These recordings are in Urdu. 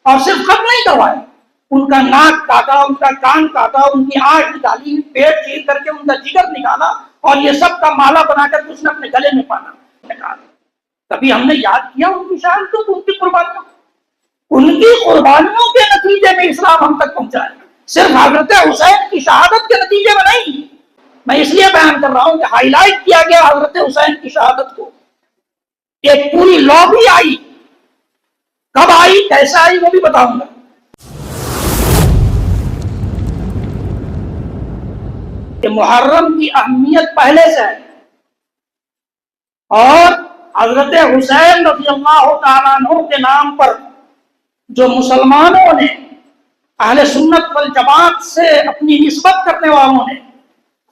اور صرف ختم نہیں کروایا، ان کا ناک کاٹا، ان کا کان کاٹا، ان کی آنکھ نکالی، پیٹ چیر کر کے ان کا جگر نکالا، اور یہ سب کا مالا بنا کر اس نے اپنے گلے میں نکالا۔ کبھی ہم نے یاد کیا ان کی شہادتوں کو، ان کی قربانیوں، ان کی قربانیوں کے نتیجے میں اسلام ہم تک پہنچا ہے، صرف حضرت حسین کی شہادت کے نتیجے میں نہیں۔ میں اس لیے بیان کر رہا ہوں کہ ہائی لائٹ کیا گیا حضرت حسین کی شہادت کو، ایک پوری لابی آئی، کب آئی، کیسے آئی، وہ بھی بتاؤں گا۔ کہ محرم کی اہمیت پہلے سے ہے، اور حضرت حسین رضی اللہ تعالیٰ عنہ کے نام پر جو مسلمانوں نے، اہل سنت والجماعت سے اپنی نسبت کرنے والوں نے،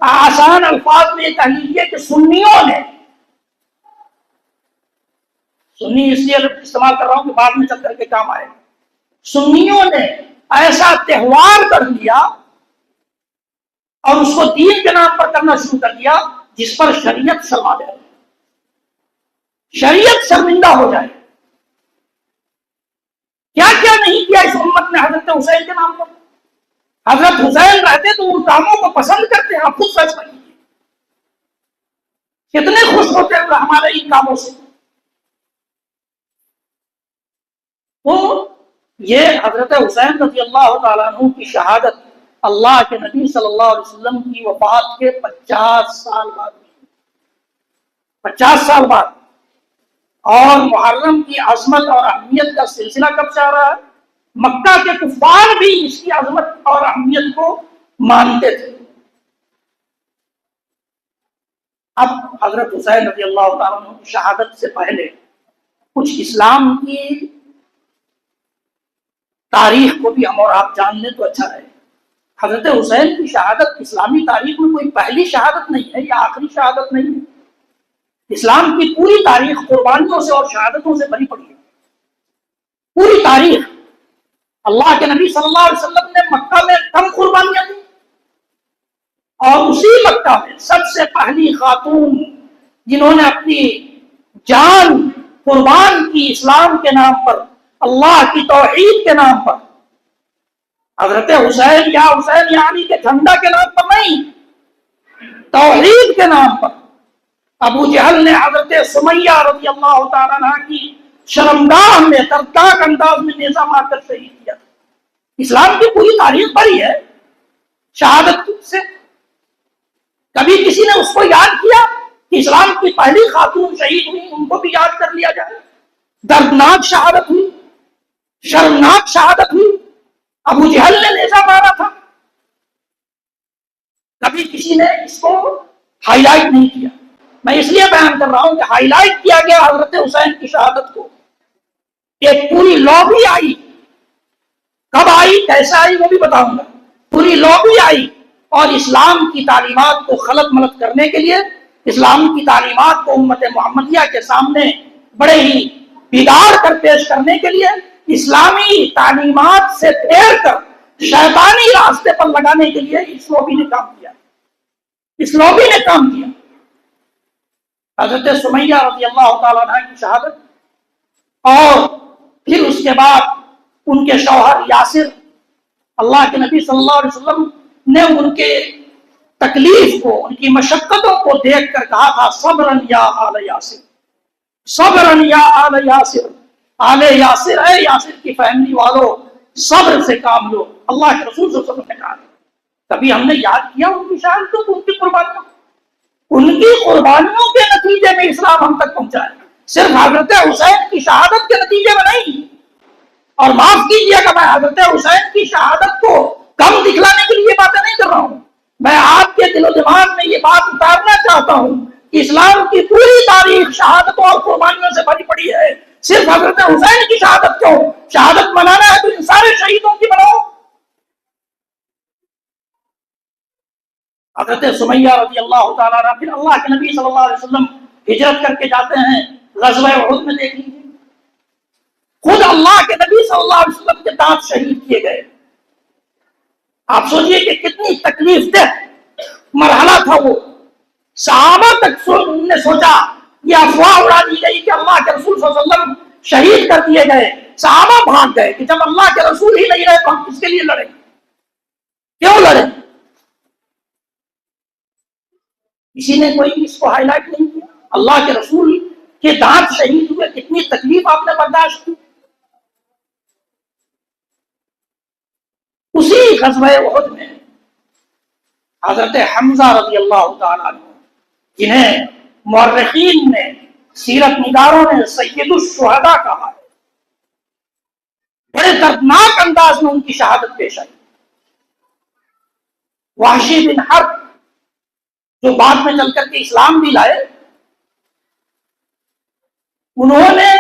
آسان الفاظ میں یہ تحلیل ہے کہ سنیوں نے، سنی اس لیے استعمال کر رہا ہوں کہ بعد میں چل کر کے کام آئے، سنیوں نے ایسا تہوار کر دیا اور اس کو دین کے نام پر کرنا شروع کر دیا جس پر شریعت شرما جائے، شریعت شرمندہ ہو جائے۔ کیا کیا نہیں کیا اس امت نے حضرت حسین کے نام پر؟ حضرت حسین رہتے تو ان کاموں کو پسند کرتے ہیں، آپ خود فیصلہ کیجیے، کتنے خوش ہوتے ہیں ہمارے ان کاموں سے۔ تو یہ حضرت حسین رضی اللہ تعالیٰ عنہ کی شہادت اللہ کے نبی صلی اللہ علیہ وسلم کی وفات کے 50 سال بعد، 50 سال بعد، اور محرم کی عظمت اور اہمیت کا سلسلہ کب سے آ رہا ہے؟ مکہ کے کفار بھی اس کی عظمت اور اہمیت کو مانتے تھے۔ اب حضرت حسین رضی اللہ تعالیٰ عنہ کی شہادت سے پہلے کچھ اسلام کی تاریخ کو بھی ہم اور آپ جان لیں تو اچھا رہے۔ حضرت حسین کی شہادت اسلامی تاریخ میں کوئی پہلی شہادت نہیں ہے یا آخری شہادت نہیں ہے، اسلام کی پوری تاریخ قربانیوں سے اور شہادتوں سے بھری پڑی ہے، پوری تاریخ۔ اللہ کے نبی صلی اللہ علیہ وسلم نے مکہ میں کم قربانیاں دی، اور اسی مکہ میں سب سے پہلی خاتون جنہوں نے اپنی جان قربان کی اسلام کے نام پر، اللہ کی توحید کے نام پر، حضرت حسین یا علی کے جھنڈا کے نام پر نہیں، توحید کے نام پر۔ ابو جہل نے حضرت سمیہ رضی اللہ تعالیٰ عنہ کی شرمگاہ میں دردناک انداز میں نیزہ مار کر شہید کیا۔ اسلام کی پوری تاریخ بھری ہے شہادت سے۔ کبھی کسی نے اس کو یاد کیا کہ اسلام کی پہلی خاتون شہید ہوئی، ان کو بھی یاد کر لیا جائے؟ دردناک شہادت ہوئی، شرمناک شہادت ہوئی، ابو جہل نے نیزہ مارا تھا، کبھی کسی نے اس کو ہائی لائٹ نہیں کیا۔ میں اس لیے بیان کر رہا ہوں کہ ہائی لائٹ کیا گیا حضرت حسین کی شہادت کو، ایک پوری لابی آئی، کب آئی، کیسے آئی، وہ بھی بتاؤں گا۔ پوری لابی آئی، اور اسلام کی تعلیمات کو خلط ملط کرنے کے لیے، اسلام کی تعلیمات کو امت محمدیہ کے سامنے بڑے ہی بگاڑ کر پیش کرنے کے لیے، اسلامی تعلیمات سے پھیر کر شیطانی راستے پر لگانے کے لیے اس لوبی نے کام کیا، اس لوبی نے کام کیا۔ حضرت سمیہ رضی اللہ تعالیٰ عنہ کی شہادت، اور پھر اس کے بعد ان کے شوہر یاسر، اللہ کے نبی صلی اللہ علیہ وسلم نے ان کے تکلیف کو، ان کی مشقتوں کو دیکھ کر کہا تھا صبرن یا آل یاسر، صبرن یا آل یاسر، آل یاسر ہے یاسر کی فیملی والوں، صبر سے کام لو، اللہ کے رسول صلی اللہ علیہ وسلم نے کہا۔ کبھی ہم نے یاد کیا ان کی شہادتوں کو، ان کی قربانیوں، ان کی قربانیوں کے نتیجے میں اسلام ہم تک پہنچا ہے، صرف حضرت حسین کی شہادت کے نتیجے میں نہیں۔ اور معاف کیجیے گا، میں حضرت حسین کی شہادت کو کم دکھلانے کے لیے یہ باتیں نہیں کر رہا ہوں، میں آپ کے دل و دماغ میں یہ بات اتارنا چاہتا ہوں کہ اسلام کی پوری تاریخ شہادتوں اور قربانیوں سے بھری پڑی ہے، صرف حضرت حسین کی شہادت کیوں؟ شہادت منانا ہے تو ان سارے شہیدوں کی مناؤ۔ حضرت سمیہ رضی اللہ تعالیٰ عنہ، پھر اللہ کے نبی صلی اللہ علیہ وسلم ہجرت کر کے جاتے ہیں، غزوہ احد میں دیکھ لیجیے، خود اللہ کے نبی صلی اللہ علیہ وسلم کے دانت شہید کیے گئے۔ آپ سوچئے کہ کتنی تکلیف دہ مرحلہ تھا وہ۔ صحابہ تک نے سوچا، یہ افواہ اڑا دی گئی کہ اللہ کے رسول صلی اللہ علیہ وسلم شہید کر دیے گئے، صحابہ بھاگ گئے کہ جب اللہ کے رسول ہی نہیں رہے تو ہم کس کے لیے لڑیں؟ کیوں لڑیں؟ کسی نے کوئی اس کو ہائی لائٹ نہیں کیا؟ اللہ کے رسول کے دانت شہید ہوئے، کتنی تکلیف آپ نے برداشت کی۔ اسی غزوہ احد میں حضرت حمزہ رضی اللہ تعالیٰ عنہ، جنہیں مورخین نے، سیرت نگاروں نے سید الشہداء کہا ہے، بڑے دردناک انداز میں ان کی شہادت پیش آئی۔ وحشی بن حرب جو بعد میں چل کر کے اسلام بھی لائے، انہوں نے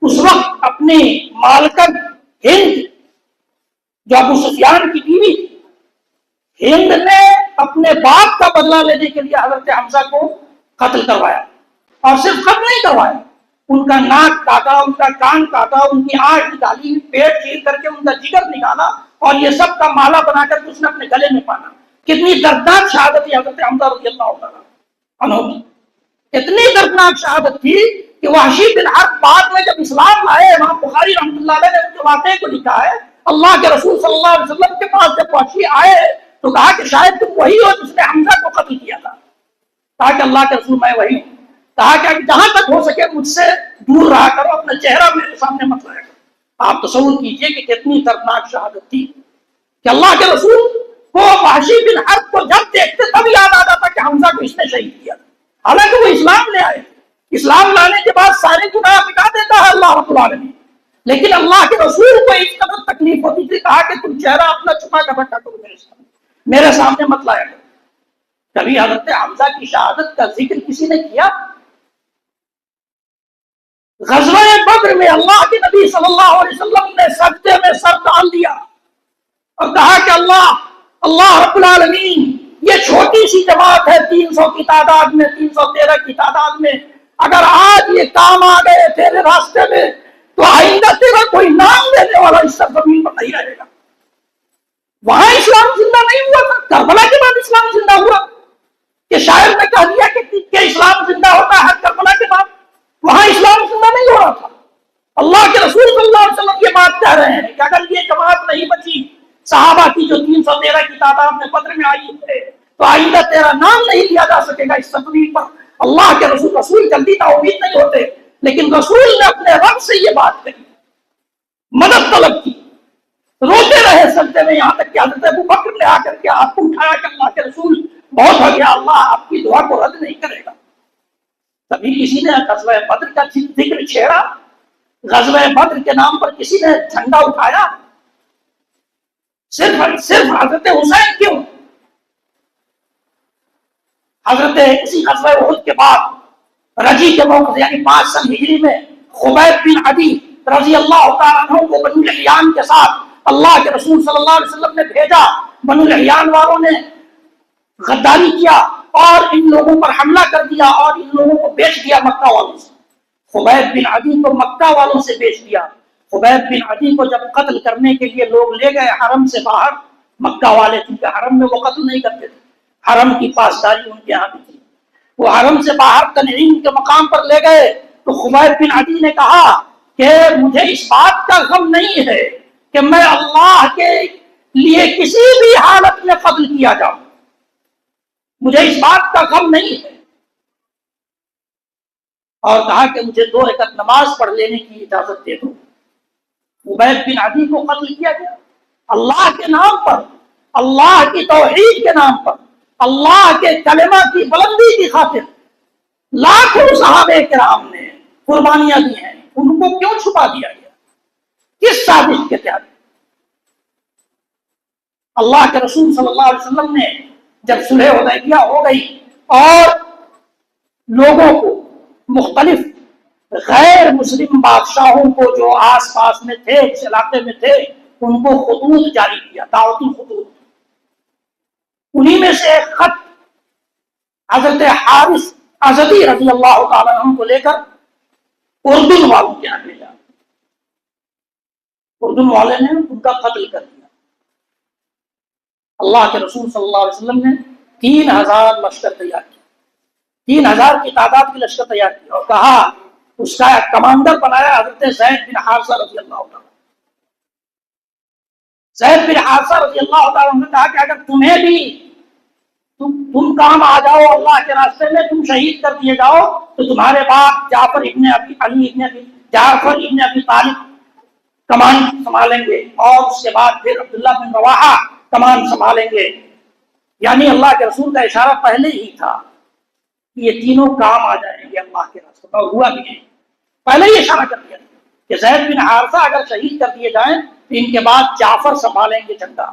اس وقت اپنی مالکن ہند جو ابو سفیان کی بیوی تھی، ہند نے اپنے باپ کا بدلہ لینے کے لیے حضرت حمزہ کو قتل کروایا، اور صرف قتل نہیں کروایا، ان کا ناک کاٹا، ان کا کان کاٹا، ان کی آنکھ نکالی، پیٹ چیر کر کے ان کا جگر نکالا، اور یہ سب کا مالا بنا کر کے اس نے اپنے گلے میں پانا۔ کتنی دردناک شہادت تھی حضرت حمزہ رضی اللہ تعالیٰ عنہ کی، اتنی دردناک شہادت تھی کہ وحشی بن حرب بعد میں جب اسلام لائے، امام بخاری رحمۃ اللہ علیہ نے ان کے واقعے کو لکھا ہے، اللہ کے رسول صلی اللہ علیہ وسلم کے پاس جب وحشی آئے تو کہا کہ شاید تم وہی ہو جس نے حمزہ کو قتل کیا تھا۔ کہا کہ اللہ کے رسول میں وہی ہوں۔ کہا کہ جہاں تک ہو سکے مجھ سے دور رہا کرو، اپنا چہرہ میرے سامنے مت لایا کرو۔ آپ تصور کیجئے کہ کتنی دردناک شہادت تھی کہ اللہ کے رسول کو وحشی بن حرب کو جب دیکھتے تب یاد آ جاتا کہ حمزہ کو اس نے شہید کیا تھا، حالانکہ وہ اسلام لے آئے، اسلام لانے کے بعد سارے گناہ مٹا دیتا ہے اللہ رب العالمین، لیکن اللہ کے رسول کو اس قدر تکلیف ہوتی تھی، کہا کہ تم چہرہ اپنا چھپا کر رکھا کرو، میرے سامنے مت لایا کرو۔ کبھی حضرت حمزہ کی شہادت کا ذکر کسی نے کیا؟ غزوہ بدر میں اللہ کے نبی صلی اللہ علیہ وسلم نے سجدے میں سر ڈال دیا اور کہا کہ اللہ رب العالمین، یہ چھوٹی سی جماعت ہے 300 کی تعداد میں، 313 کی تعداد میں، اگر آج یہ کام آ گئے تیرے راستے میں تو آئندہ تیرا کوئی نام لینے والا اس زمین پر نہیں رہے گا۔ وہاں اسلام زندہ نہیں ہوا تھا، کربلا کے بعد اسلام زندہ ہوا، کہ شاعر نے کہہ دیا کہ اسلام زندہ ہوتا ہے کربلا کے بعد، وہاں اسلام زندہ نہیں ہو رہا تھا۔ اللہ کے رسول صلی اللہ علیہ وسلم یہ بات کہہ رہے ہیں کہ اگر یہ جماعت نہیں بچی صحابہ کی جو 313 کی تعداد میں بدر میں آئی تھے تو آئندہ تیرا نام نہیں لیا جا سکے گا اس زمین پر۔ اللہ کے رسول جلدی تا امید نہیں ہوتے، لیکن رسول نے اپنے رب سے یہ بات کہی، مدد طلب کی، روتے رہے سجدے میں، یہاں تک کہ حضرت ابو بکر نے آ کر کے آپ کو اٹھایا کہ اللہ کے رسول بہت ہو گیا، اللہ آپ کی دعا کو رد نہیں کرے گا۔ کبھی کسی نے غزوہ بدر کا ذکر چھیڑا؟ غزوہ بدر کے نام پر کسی نے جھنڈا اٹھایا؟ صرف حضرت حسین کیوں؟ حضرت اسی غزوہ احد کے بعد رجی کے موقع یعنی 5 سن ہجری میں خبیب بن عدی رضی اللہ تعالیٰ عنہ کو بنو لحیان کے ساتھ اللہ کے رسول صلی اللہ علیہ وسلم نے بھیجا۔ بنو لحیان والوں نے غداری کیا اور ان لوگوں پر حملہ کر دیا اور ان لوگوں کو بیچ دیا مکہ والوں سے۔ خبیب بن عدی کو مکہ والوں سے بیچ دیا۔ خبیب بن عدی کو جب قتل کرنے کے لیے لوگ لے گئے حرم سے باہر، مکہ والے کیونکہ حرم میں وہ قتل نہیں کرتے تھے، حرم کی پاسداری ان کے یہاں بھی تھی، وہ حرم سے باہر تنعیم کے مقام پر لے گئے تو خبیب بن عدی نے کہا کہ مجھے اس بات کا غم نہیں ہے کہ میں اللہ کے لیے کسی بھی حالت میں قتل کیا جاؤں، مجھے اس بات کا غم نہیں ہے، اور کہا کہ مجھے 2 رکعت نماز پڑھ لینے کی اجازت دے دو۔ خبیب بن عدی کو قتل کیا گیا اللہ کے نام پر، اللہ کی توحید کے نام پر، اللہ کے کلمہ کی بلندی کی خاطر لاکھوں صحابہ کرام نے قربانیاں دی ہیں، ان کو کیوں چھپا دیا گیا؟ کس سازش کے تحت؟ اللہ کے رسول صلی اللہ علیہ وسلم نے جب صلح حدیبیہ ہو گئی اور لوگوں کو، مختلف غیر مسلم بادشاہوں کو جو آس پاس میں تھے، اس علاقے میں تھے، ان کو خطوط جاری کیا، دعوتی خطوط، انہی میں سے ایک خط حضرت حارث ازدی رضی اللہ تعالیٰ عنہ کو لے کر اردن والوں کے یہاں بھیجا۔ اردن والے نے ان کا قتل کر دیا۔ اللہ کے رسول صلی اللہ علیہ وسلم نے 3000 لشکر تیار کیا، 3000 کی تعداد کی لشکر تیار کیا اور کہا اس کا کمانڈر بنایا حضرت زید بن حارثہ رضی اللہ عنہ۔ زید بن حارثہ رضی اللہ تعالیٰ عنہ نے کہا کہ اگر تمہیں بھی تم کام آ جاؤ اللہ کے راستے میں، تم شہید کر دیے جاؤ، تو تمہارے باپ جعفر ابن ابی طالب کمان سنبھالیں گے، اور اس کے بعد پھر عبداللہ بن رواحہ کمان سنبھالیں گے۔ یعنی اللہ کے رسول کا اشارہ پہلے ہی تھا کہ یہ تینوں کام آ جائیں گے اللہ کے راستے میں، اور ہوا بھی نہیں، پہلے ہی اشارہ کر دیا کہ زید بن حارثہ اگر شہید کر دیے جائیں تو ان کے بعد جعفر سنبھالیں گے جھنڈا،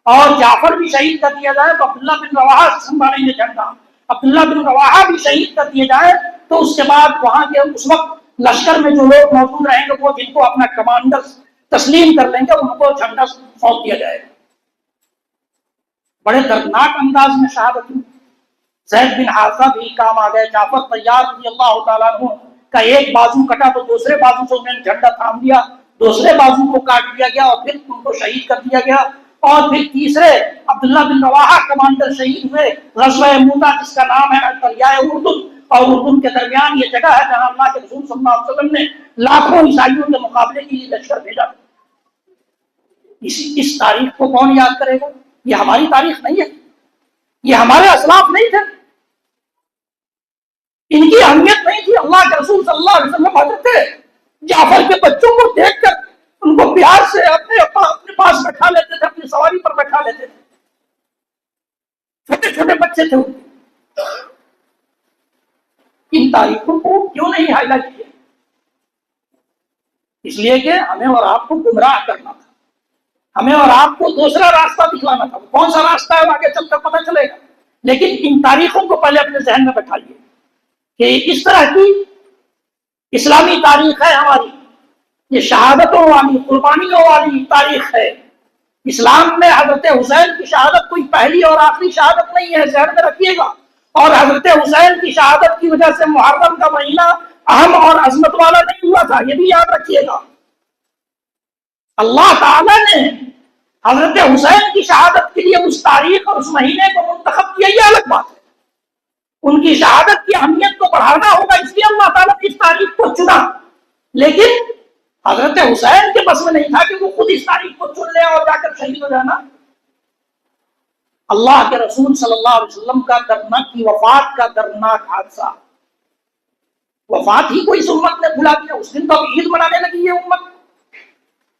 اور جعفر بھی شہید کر دیا جائے تو عبداللہ بن رواحہ سنبھالیں گے جھنڈا، عبداللہ بن رواحہ بھی شہید کر دیے جائے تو اس کے بعد وہاں کے اس وقت لشکر میں جو لوگ موجود رہیں گے وہ جن کو اپنا کمانڈر تسلیم کر لیں گے ان کو جھنڈا سونپ دیا جائے گا۔ بڑے دردناک انداز میں شہادت ہوئی۔ زید بن حارثہ بھی کام آ گئے۔ جعفر طیار رضی اللہ تعالیٰ عنہ کا ایک بازو کٹا تو دوسرے بازو سے انہوں نے جھنڈا تھام دیا، دوسرے بازو کو کاٹ دیا گیا اور پھر ان کو شہید کر دیا گیا، اور پھر تیسرے عبداللہ بن رواحہ کمانڈر شہید ہوئے۔ غزوہ موتا جس کا نام ہے دریائے اردن، اور اردن کے درمیان یہ جگہ ہے جہاں اللہ کے رسول صلی اللہ علیہ وسلم نے لاکھوں عیسائیوں کے مقابلے کے لیے لشکر بھیجا۔ اس تاریخ کو کون یاد کرے گا؟ یہ ہماری تاریخ نہیں ہے، یہ ہمارے اسلاف نہیں تھے، ان کی اہمیت نہیں تھی۔ اللہ کے رسول صلی اللہ علیہ وسلم حضرت جعفر کے بچوں کو دیکھ کر ان کو پیار سے اپنے پاس بٹھا لیتے تھے، اپنی سواری پر بٹھا لیتے تھے، چھوٹے چھوٹے بچے تھے۔ ان تاریخوں کو کیوں نہیں ہائی لائٹ کیا؟ اس لیے کہ ہمیں اور آپ کو گمراہ کرنا تھا، ہمیں اور آپ کو دوسرا راستہ دکھلانا تھا۔ کون سا راستہ ہے آگے چل کر پتہ چلے گا، لیکن ان تاریخوں کو پہلے اپنے ذہن میں بٹھائیے کہ اس طرح کی اسلامی تاریخ ہے ہماری، یہ شہادتوں والی، قربانیوں والی تاریخ ہے۔ اسلام میں حضرت حسین کی شہادت کوئی پہلی اور آخری شہادت نہیں ہے، ذہن میں رکھیے گا، اور حضرت حسین کی شہادت کی وجہ سے محرم کا مہینہ اہم اور عظمت والا نہیں ہوا تھا، یہ بھی یاد رکھیے گا۔ اللہ تعالیٰ نے حضرت حسین کی شہادت کے لیے اس تاریخ اور اس مہینے کو منتخب کیا، یہ الگ بات ہے۔ ان کی شہادت کی اہمیت کو بڑھانا ہوگا، اس لیے اللہ تعالیٰ نے اس تاریخ کو چنا، لیکن حضرت حسین کے بس میں نہیں تھا کہ وہ خود اس تاریخ کو چن لے اور جا کر شہید ہو جانا۔ اللہ کے رسول صلی اللہ علیہ وسلم کا دردناک کی وفات کا دردناک حادثہ، وفات ہی کو اس امت نے بھلا دیا۔ اس دن تو اب عید منانے لگی یہ امت۔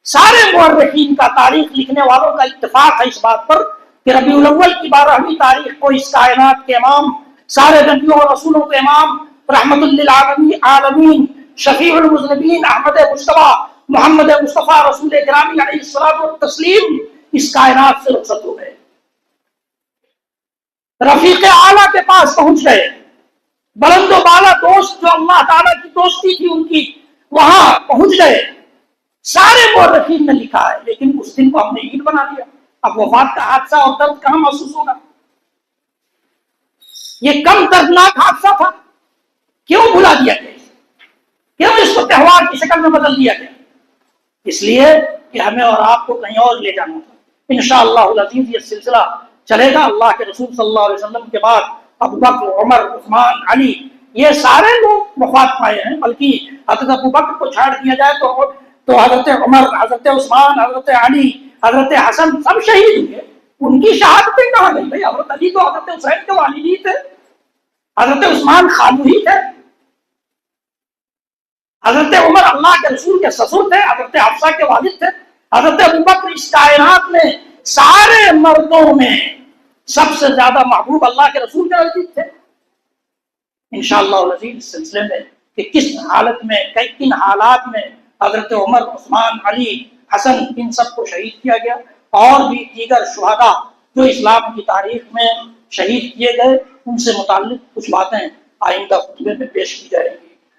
سارے مورخین کا، تاریخ لکھنے والوں کا اتفاق ہے اس بات پر کہ ربیع الاول کی 12ویں تاریخ کو اس کائنات کے امام، سارے نبیوں اور رسولوں کے امام، رحمت للعالمین، شفیع المذنبین، احمد مصطفیٰ محمد مصطفیٰ رسول گرامی علیہ الصلوۃ والتسلیم اس کائنات سے رخصت ہو گئے، رفیق اعلیٰ کے پاس پہنچ گئے۔ بلند و بالا دوست جو اللہ تعالیٰ کی دوستی تھی ان کی، وہاں پہنچ گئے۔ سارے مورخین نے لکھا ہے، لیکن اس دن کو ہم نے عید بنا دیا۔ اب وفات کا حادثہ اور درد کہاں محسوس ہوگا؟ یہ کم دردناک حادثہ تھا، کیوں بھلا دیا گیا؟ کیوں اس کو تہوار کی شکل میں بدل دیا گیا؟ اس لیے کہ ہمیں اور آپ کو کہیں اور لے جانا تھا۔ انشاءاللہ العزیز یہ سلسلہ چلے گا۔ اللہ کے رسول صلی اللہ علیہ وسلم کے بعد ابو بکر، عمر، عثمان، علی، یہ سارے لوگ وفات پائے ہیں، بلکہ حضرت ابو بکر کو چھاڑ دیا جائے تو حضرت عمر، حضرت عثمان، حضرت علی، حضرت حسن سب شہید ہوئے۔ ان کی شہادتیں کہاں گئی بھائی؟ حضرت علی تو حضرت حسین کے والد ہی تھے، حضرت عثمان خالو ہی تھے، حضرت عمر اللہ کے رسول کے سسر تھے، حضرت حفصہ کے والد تھے، حضرت ابو بکر اس کائنات میں سارے مردوں میں سب سے زیادہ محبوب اللہ کے رسول کے نزدیک تھے۔ انشاءاللہ العزیز اس سلسلے میں کہ کس حالت میں، کن حالات میں حضرت عمر، عثمان، علی، حسن ان سب کو شہید کیا گیا، اور بھی دیگر شہداء جو اسلام کی تاریخ میں شہید کیے گئے، ان سے متعلق کچھ باتیں آئندہ خطبے میں پیش کی جائیں گی۔